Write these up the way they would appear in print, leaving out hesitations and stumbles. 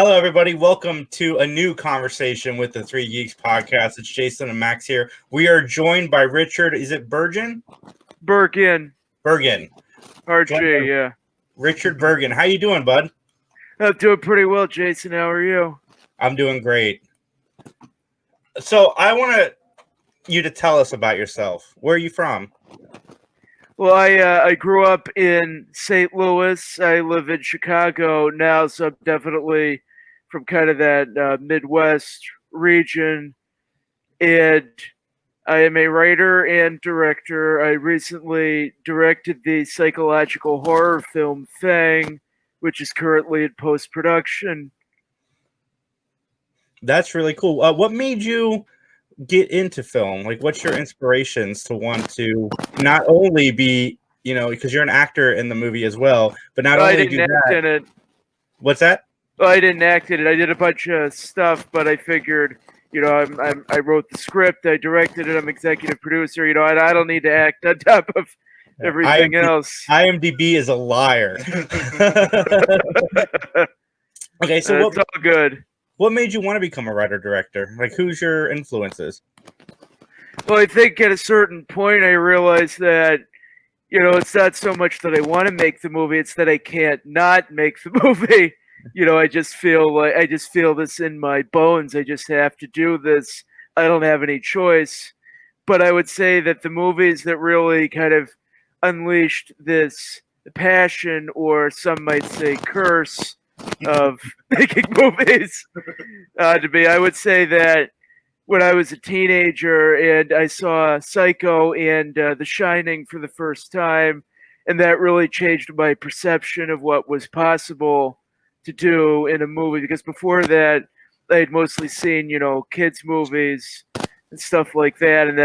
Hello, everybody. Welcome to a new conversation with the Three Geeks Podcast. It's Jason and Max here. We are joined by Richard. Is it Burgin? Burgin. RJ, yeah. Richard Burgin. How you doing, bud? I'm doing pretty well, Jason. How are you? I'm doing great. So I want you to tell us about yourself. Where are you from? Well, I grew up in St. Louis. I live in Chicago now, so I'm definitely from kind of that Midwest region. And I am a writer and director. I recently directed the psychological horror film Fang, which is currently in post-production. That's really cool. What made you get into film? Like, what's your inspirations to want to not only be, because you're an actor in the movie as well, but not only do that. I didn't act in it. What's that? Well, I didn't act in it. I did a bunch of stuff, but I figured, I wrote the script, I directed it, I'm executive producer. I don't need to act on top of everything else. IMDb is a liar. Okay, so it's all good. What made you want to become a writer-director? Like, who's your influences? Well, I think at a certain point I realized that, it's not so much that I want to make the movie, it's that I can't not make the movie. I just feel this in my bones. I just have to do this. I don't have any choice. But I would say that the movies that really kind of unleashed this passion, or some might say curse, of making movies to me, I would say that when I was a teenager and I saw Psycho and The Shining for the first time, and that really changed my perception of what was possible to do in a movie, because before that I had mostly seen kids movies and stuff like that, and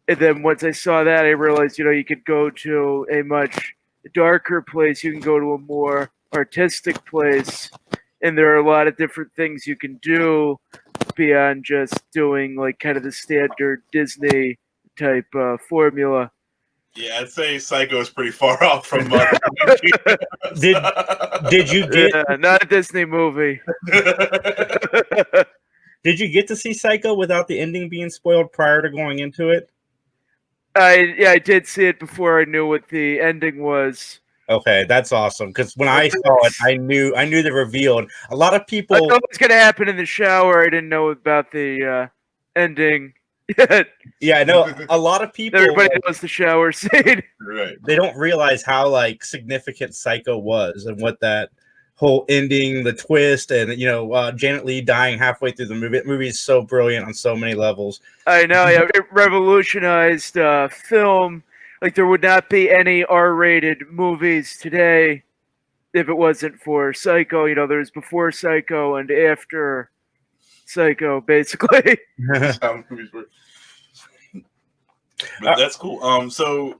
then once I saw that, I realized you could go to a much darker place, you can go to a more artistic place, and there are a lot of different things you can do beyond just doing like kind of the standard Disney type formula. Yeah, I'd say Psycho is pretty far off from did you get not a Disney movie. Did you get to see Psycho without the ending being spoiled prior to going into it? I did see it before I knew what the ending was. Okay, that's awesome. Because when I saw it, I knew the reveal. And a lot of people. I know what's going to happen in the shower. I didn't know about the ending. Yeah, I know a lot of people. Everybody knows the shower scene. Right. They don't realize how significant Psycho was, and what that whole ending, the twist, and Janet Leigh dying halfway through the movie. The movie is so brilliant on so many levels. I know. Yeah, it revolutionized film. Like, there would not be any R-rated movies today if it wasn't for Psycho. There's before Psycho and after Psycho, basically. But that's cool. So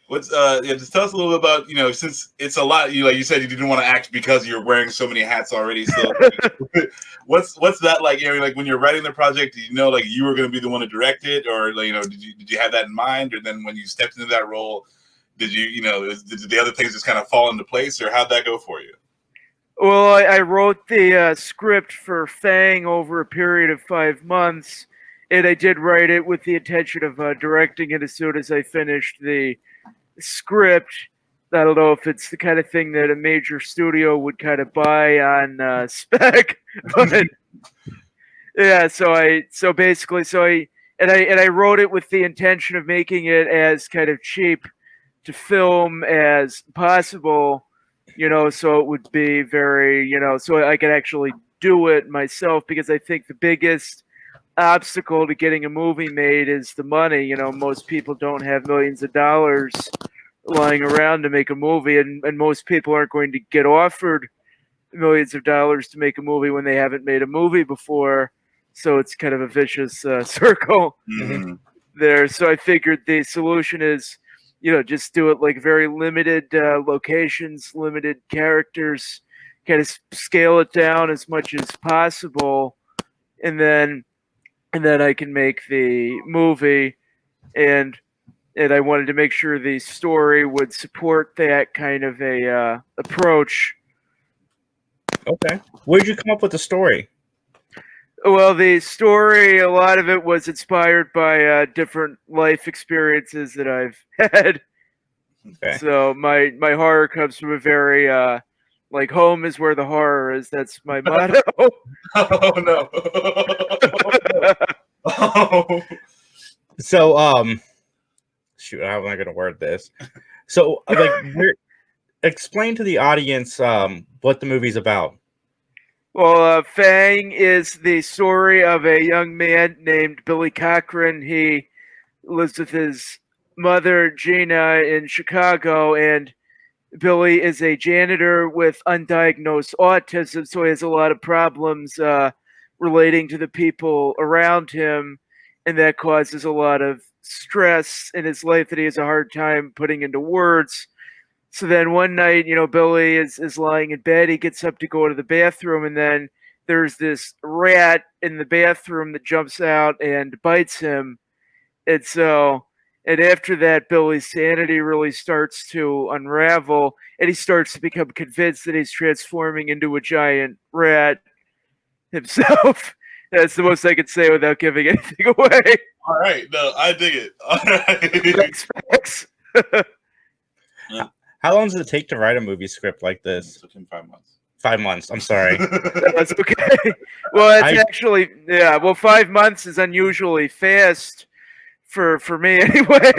what's just tell us a little bit about, since it's a lot, like you said, you didn't want to act because you're wearing so many hats already. So what's that like? Like when you're writing the project, did you know like you were going to be the one to direct it, or did you have that in mind? Or then when you stepped into that role, did you did the other things just kind of fall into place, or how'd that go for you? Well, I wrote the script for Fang over a period of 5 months, and I did write it with the intention of directing it as soon as I finished the script. I don't know if it's the kind of thing that a major studio would kind of buy on spec, but yeah. So I wrote it with the intention of making it as kind of cheap to film as possible, so it would be very, so I could actually do it myself, because I think the biggest obstacle to getting a movie made is the money. Most people don't have millions of dollars lying around to make a movie, and most people aren't going to get offered millions of dollars to make a movie when they haven't made a movie before. So it's kind of a vicious circle there. So I figured the solution is, just do it like very limited locations, limited characters, kind of scale it down as much as possible, and then I can make the movie. And I wanted to make sure the story would support that kind of a approach. Okay. Where did you come up with the story? Well, the story, a lot of it was inspired by different life experiences that I've had. Okay. So my horror comes from a very like home is where the horror is. That's my motto. Oh no. Oh. So shoot, how am I going to word this? So like, explain to the audience what the movie's about. Well, Fang is the story of a young man named Billy Cochran. He lives with his mother, Gina, in Chicago, and Billy is a janitor with undiagnosed autism, so he has a lot of problems relating to the people around him, and that causes a lot of stress in his life that he has a hard time putting into words. So then one night, Billy is lying in bed. He gets up to go to the bathroom, and then there's this rat in the bathroom that jumps out and bites him. And after that, Billy's sanity really starts to unravel, and he starts to become convinced that he's transforming into a giant rat himself. That's the most I could say without giving anything away. All right, no, I dig it. All right. Thanks. Yeah. How long does it take to write a movie script like this? It took him 5 months. 5 months. I'm sorry. That's okay. Well, it's actually 5 months is unusually fast for me anyway.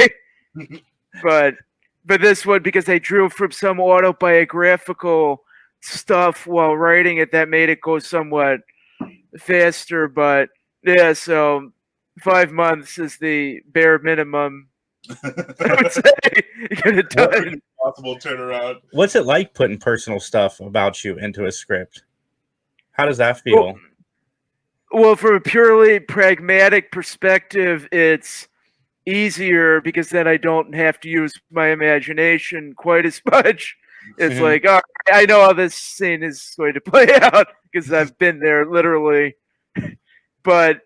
but this one, because I drew from some autobiographical stuff while writing it, that made it go somewhat faster. But yeah, so 5 months is the bare minimum. I would say get it done. Possible turnaround. What's it like putting personal stuff about you into a script? How does that feel? Well, from a purely pragmatic perspective, it's easier because then I don't have to use my imagination quite as much. It's like, all right, I know how this scene is going to play out because I've been there literally. But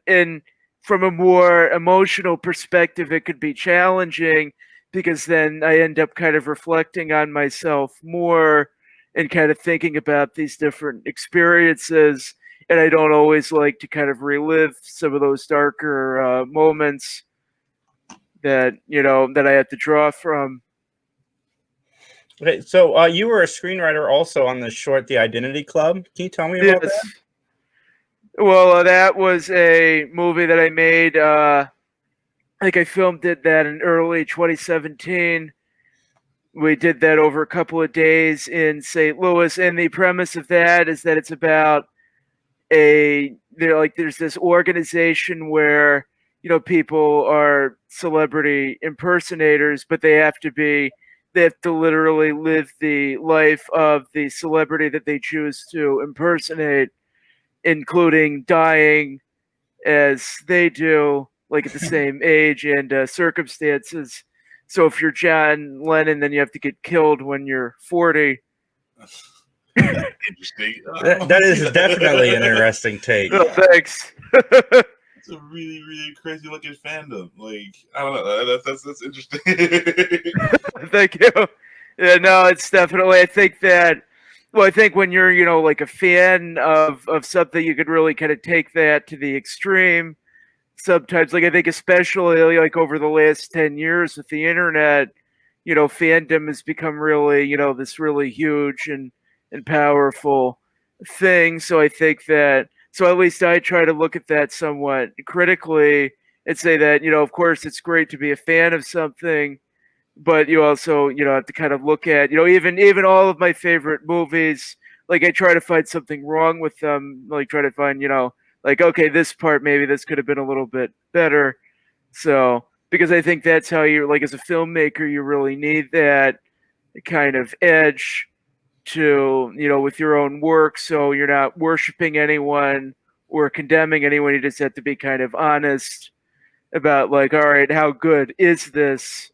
from a more emotional perspective, it could be challenging because then I end up kind of reflecting on myself more and kind of thinking about these different experiences. And I don't always like to kind of relive some of those darker moments that I have to draw from. Okay, so you were a screenwriter also on the short The Identity Club. Can you tell me about that? Well, that was a movie that I made. I think I filmed that in early 2017. We did that over a couple of days in St. Louis, and the premise of that is that it's about there's this organization where people are celebrity impersonators, but they have to literally live the life of the celebrity that they choose to impersonate, including dying as they do, like at the same age and circumstances. So if you're John Lennon, then you have to get killed when you're 40. Interesting. That is definitely an interesting take. Oh, thanks. It's a really, really crazy looking fandom. Like, I don't know. That's interesting. Thank you. Yeah, no, it's definitely. I think when you're, like a fan of something, you could really kind of take that to the extreme. Sometimes, like I think especially like over the last 10 years with the internet, fandom has become really, this really huge and powerful thing. So I think that, at least I try to look at that somewhat critically and say that, of course it's great to be a fan of something, but you also, have to kind of look at, even all of my favorite movies, like I try to find something wrong with them, like try to find, like, okay, this part, maybe this could have been a little bit better. So, because I think that's how you're, like, as a filmmaker, you really need that kind of edge to, with your own work. So you're not worshiping anyone or condemning anyone. You just have to be kind of honest about, like, all right, how good is this?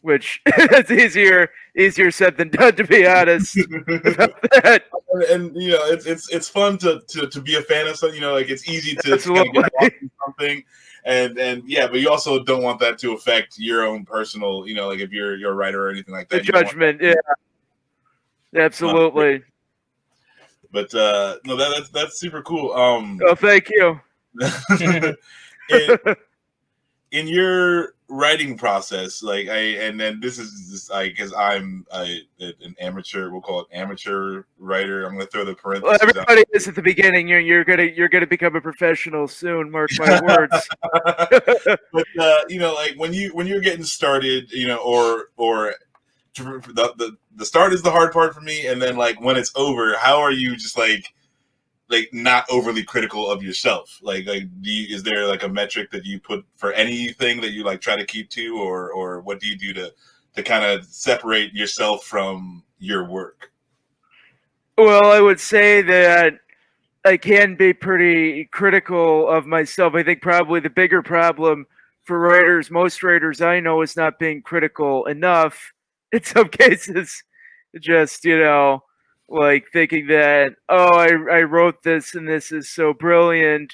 Which it's easier said than done, to be honest about that. And it's fun to be a fan of something. Like it's easy to kind of get lost in something, and yeah, but you also don't want that to affect your own personal, like if you're a writer or anything like that. The judgment, yeah, absolutely. But no, that's super cool. Oh, thank you. In your writing process, like and then this is just because I'm an amateur, we'll call it amateur writer. I'm gonna throw the parentheses. Well, everybody is at the beginning. You're gonna become a professional soon. Mark my words. But like when you're getting started, or the start is the hard part for me, and then like when it's over, how are you just like not overly critical of yourself? Like is there like a metric that you put for anything that you like try to keep to, or what do you do to kind of separate yourself from your work? Well, I would say that I can be pretty critical of myself. I think probably the bigger problem for writers, most writers I know, is not being critical enough. In some cases, just like thinking that, oh, I wrote this and this is so brilliant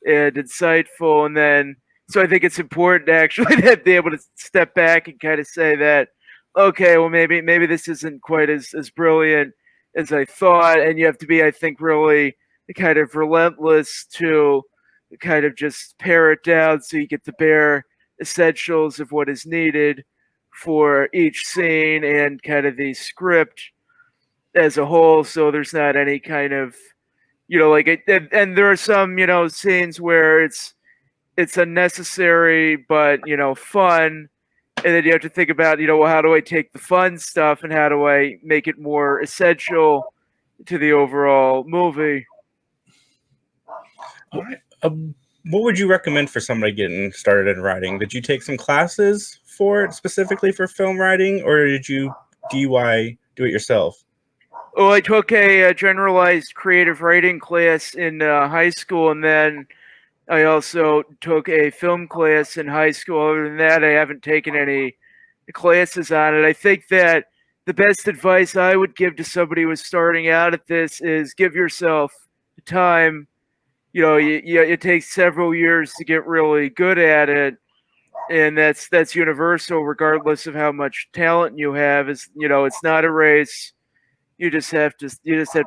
and insightful, and then so I think it's important to actually be able to step back and kind of say that, okay, well maybe this isn't quite as brilliant as I thought, and you have to be, I think, really kind of relentless to kind of just pare it down so you get the bare essentials of what is needed for each scene and kind of the script as a whole, so there's not any kind of and there are some scenes where it's unnecessary but fun, and then you have to think about well, how do I take the fun stuff and how do I make it more essential to the overall movie. All right. What would you recommend for somebody getting started in writing? Did you take some classes for it specifically for film writing, or did you do it yourself? Oh, I took a generalized creative writing class in high school, and then I also took a film class in high school. Other than that, I haven't taken any classes on it. I think that the best advice I would give to somebody who's starting out at this is give yourself time. It takes several years to get really good at it, and that's universal, regardless of how much talent you have. It's not a race. You just have to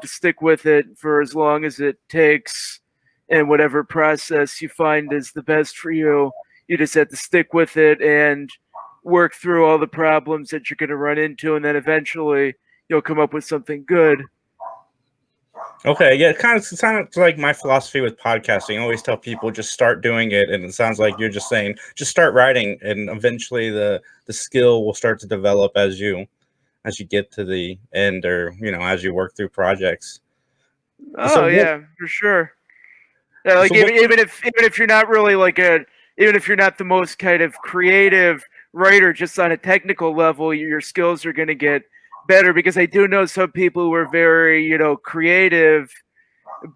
stick with it for as long as it takes, and whatever process you find is the best for you, you just have to stick with it and work through all the problems that you're going to run into, and then eventually you'll come up with something good. Okay, yeah, it sounds like my philosophy with podcasting. I always tell people just start doing it, and it sounds like you're just saying just start writing, and eventually the skill will start to develop as you get to the end, or as you work through projects. Oh, yeah, for sure. Yeah, like even if you're not really even if you're not the most kind of creative writer, just on a technical level, your skills are going to get better, because I do know some people who are very creative,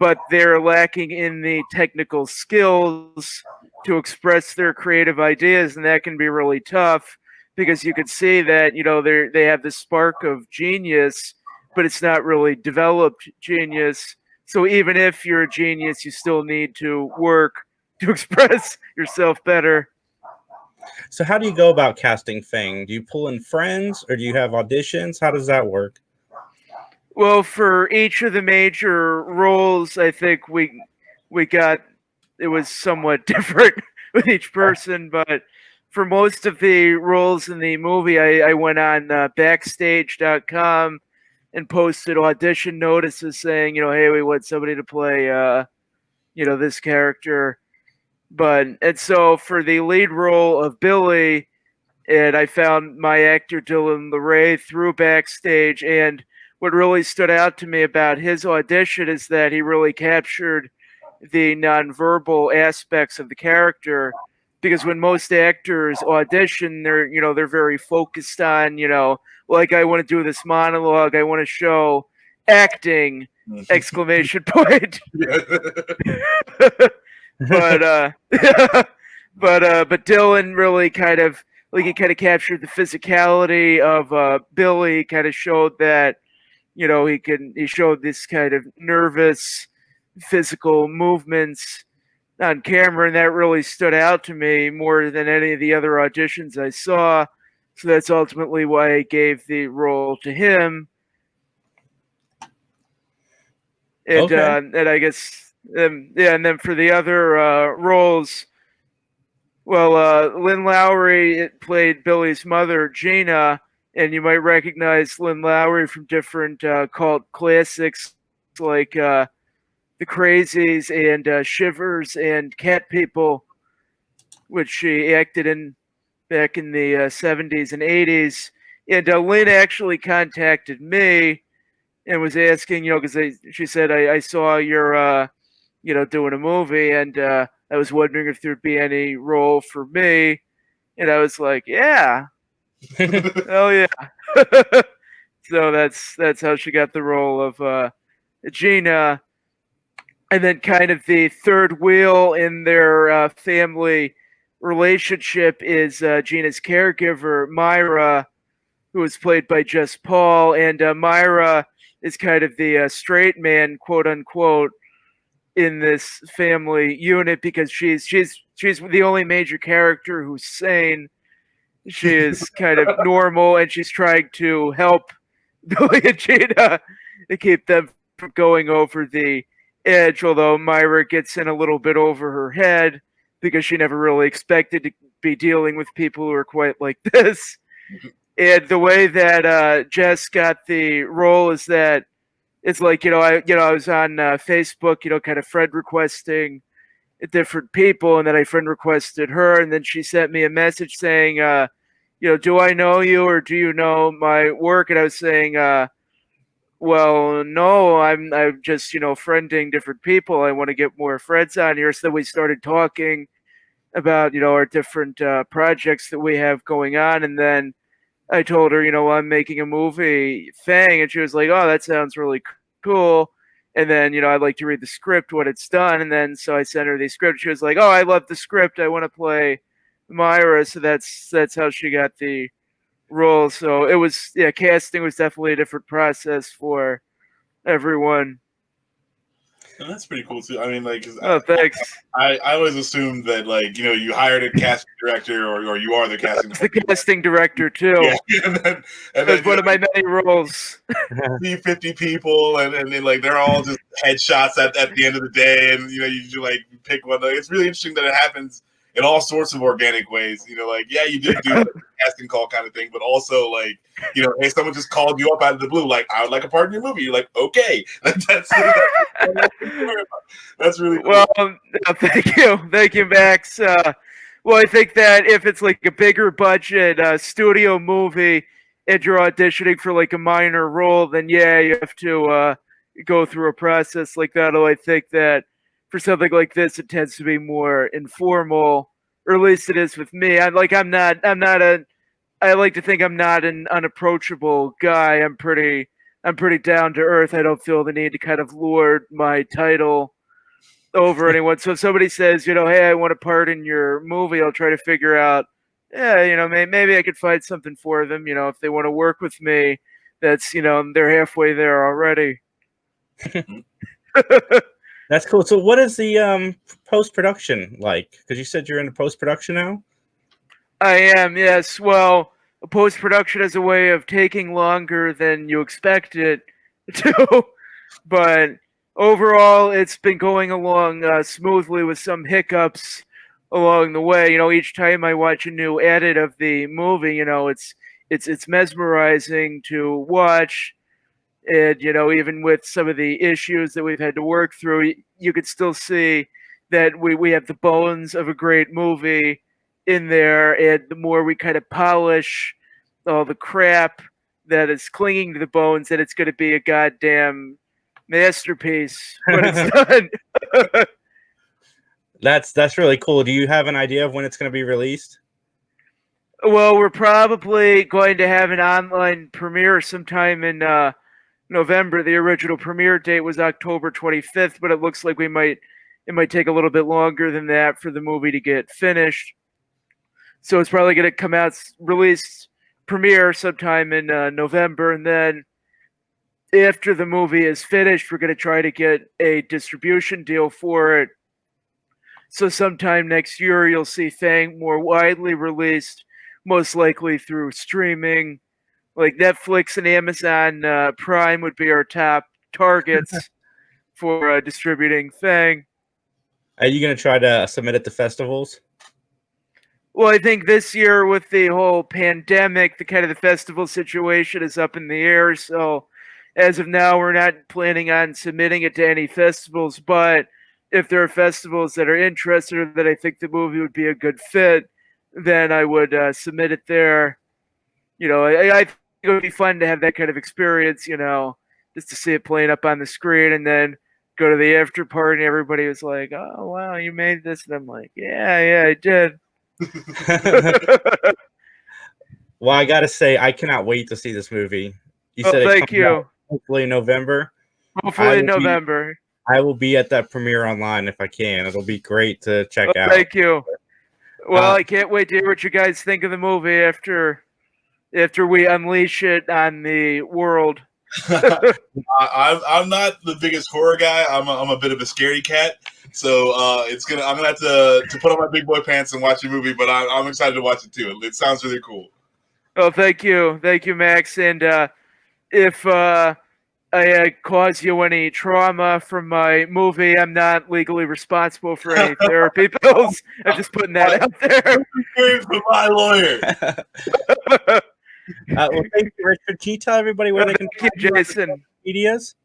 but they're lacking in the technical skills to express their creative ideas, and that can be really tough, because you could see that they have this spark of genius, but it's not really developed genius. So even if you're a genius, you still need to work to express yourself better. So how do you go about casting Fang? Do you pull in friends, or do you have auditions? How does that work? Well, for each of the major roles, I think we got, it was somewhat different with each person, but for most of the roles in the movie, I went on backstage.com and posted audition notices saying, hey, we want somebody to play, this character. And so for the lead role of Billy, and I found my actor Dylan LeRae through Backstage, and what really stood out to me about his audition is that he really captured the nonverbal aspects of the character, because when most actors audition, they're very focused on, like, I want to do this monologue, I want to show acting, exclamation point. But Dylan really kind of captured the physicality of Billy, kind of showed that he showed this kind of nervous physical movements on camera, and that really stood out to me more than any of the other auditions I saw. So that's ultimately why I gave the role to him. And and I guess and then for the other roles, well, Lynn Lowry played Billy's mother, Gina, and you might recognize Lynn Lowry from different cult classics like The Crazies and Shivers and Cat People, which she acted in back in the 70s and 80s. And Lynn actually contacted me and was asking, because she said, I saw you're, doing a movie, and I was wondering if there'd be any role for me. And I was like, yeah. Hell yeah. So that's how she got the role of Gina. And then kind of the third wheel in their family relationship is Gina's caregiver, Myra, who was played by Jess Paul. And Myra is kind of the straight man, quote unquote, in this family unit because she's the only major character who's sane. She is kind of normal, and she's trying to help Billy and Gina to keep them from going over the edge, although Myra gets in a little bit over her head because she never really expected to be dealing with people who are quite like this. And the way that Jess got the role is that it's like, I was on Facebook, kind of friend requesting different people, and then I friend requested her, and then she sent me a message saying, do I know you or do you know my work? And I was saying, well, no, I'm just, friending different people. I want to get more friends on here. So then we started talking about, our different projects that we have going on. And then I told her, I'm making a movie, Fang. And she was like, oh, that sounds really cool. And then, I'd like to read the script, what it's done. And then, so I sent her the script. She was like, oh, I love the script. I want to play Myra. So that's how she got the role. So it was, casting was definitely a different process for everyone. And that's pretty cool too. I mean, like, thanks. I always assumed that, like, you hired a casting director, or you are the casting director. The casting director too. Yeah. and then one of my many roles. See 50 people, and then like they're all just headshots at the end of the day, and you like pick one. Like, it's really interesting that it happens in all sorts of organic ways. You did do a casting call kind of thing, but also like, hey, someone just called you up out of the blue, like, I would like a part in your movie. You're like, okay. That's really cool. Well, thank you, Max. Well, I think that if it's like a bigger budget studio movie and you're auditioning for like a minor role, then yeah, you have to go through a process like that. Although I think that for something like this, it tends to be more informal, or at least it is with me. I like to think I'm not an unapproachable guy. I'm pretty down to earth. I don't feel the need to kind of lord my title over anyone. So if somebody says, hey, I want a part in your movie, I'll try to figure out, maybe I could find something for them. If they want to work with me, that's, they're halfway there already. That's cool. So what is the post-production like? Because you said you're into post-production now? I am, yes. Well, post-production is a way of taking longer than you expect it to. But overall, it's been going along smoothly with some hiccups along the way. Each time I watch a new edit of the movie, it's mesmerizing to watch. And, even with some of the issues that we've had to work through, you could still see that we have the bones of a great movie in there. And the more we kind of polish all the crap that is clinging to the bones, that it's going to be a goddamn masterpiece when it's done. That's really cool. Do you have an idea of when it's going to be released? Well, we're probably going to have an online premiere sometime in November. The original premiere date was October 25th, but it looks like it might take a little bit longer than that for the movie to get finished. So it's probably going to come out, released premiere sometime in November, and then after the movie is finished, we're going to try to get a distribution deal for it. So sometime next year, you'll see Fang more widely released, most likely through streaming. Like Netflix and Amazon Prime would be our top targets. for distributing Fang. Are you going to try to submit it to festivals? Well, I think this year with the whole pandemic, the festival situation is up in the air. So as of now, we're not planning on submitting it to any festivals. But if there are festivals that are interested or that I think the movie would be a good fit, then I would submit it there. I think it would be fun to have that kind of experience, just to see it playing up on the screen and then go to the after party and everybody was like, oh, wow, you made this. And I'm like, yeah, I did. Well, I gotta say, I cannot wait to see this movie. You said thank you. Hopefully November. Hopefully November. I will be at that premiere online if I can. It'll be great to check out. Thank you. Well, I can't wait to hear what you guys think of the movie after we unleash it on the world. I'm not the biggest horror guy. I'm a bit of a scaredy cat. So I'm gonna have to put on my big boy pants and watch the movie. But I'm excited to watch it too. It sounds really cool. Oh, thank you, Max. And if I cause you any trauma from my movie, I'm not legally responsible for any therapy bills. I'm just putting that out there. For my lawyer. Well, thank you, Richard. Can you tell everybody where they can find you, Jason? Medias?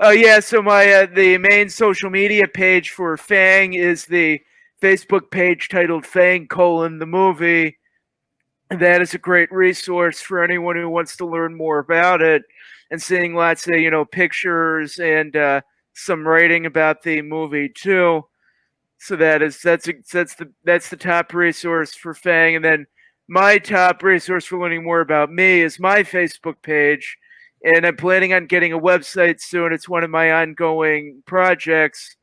Oh yeah, so my the main social media page for Fang is the Facebook page titled Fang: the movie. That is a great resource for anyone who wants to learn more about it and seeing lots of pictures and some writing about the movie too. So that's the top resource for Fang, and then my top resource for learning more about me is my Facebook page, and I'm planning on getting a website soon. It's one of my ongoing projects,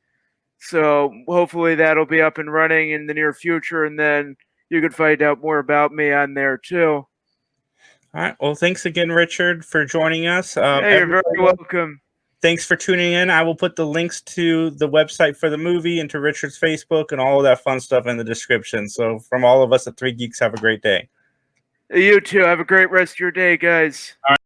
so hopefully that'll be up and running in the near future, and then you can find out more about me on there too. All right. Well, thanks again, Richard, for joining us. Hey, you're very welcome. Thanks for tuning in. I will put the links to the website for the movie and to Richard's Facebook and all of that fun stuff in the description. So from all of us at 3 Geeks, have a great day. You too. Have a great rest of your day, guys. All right.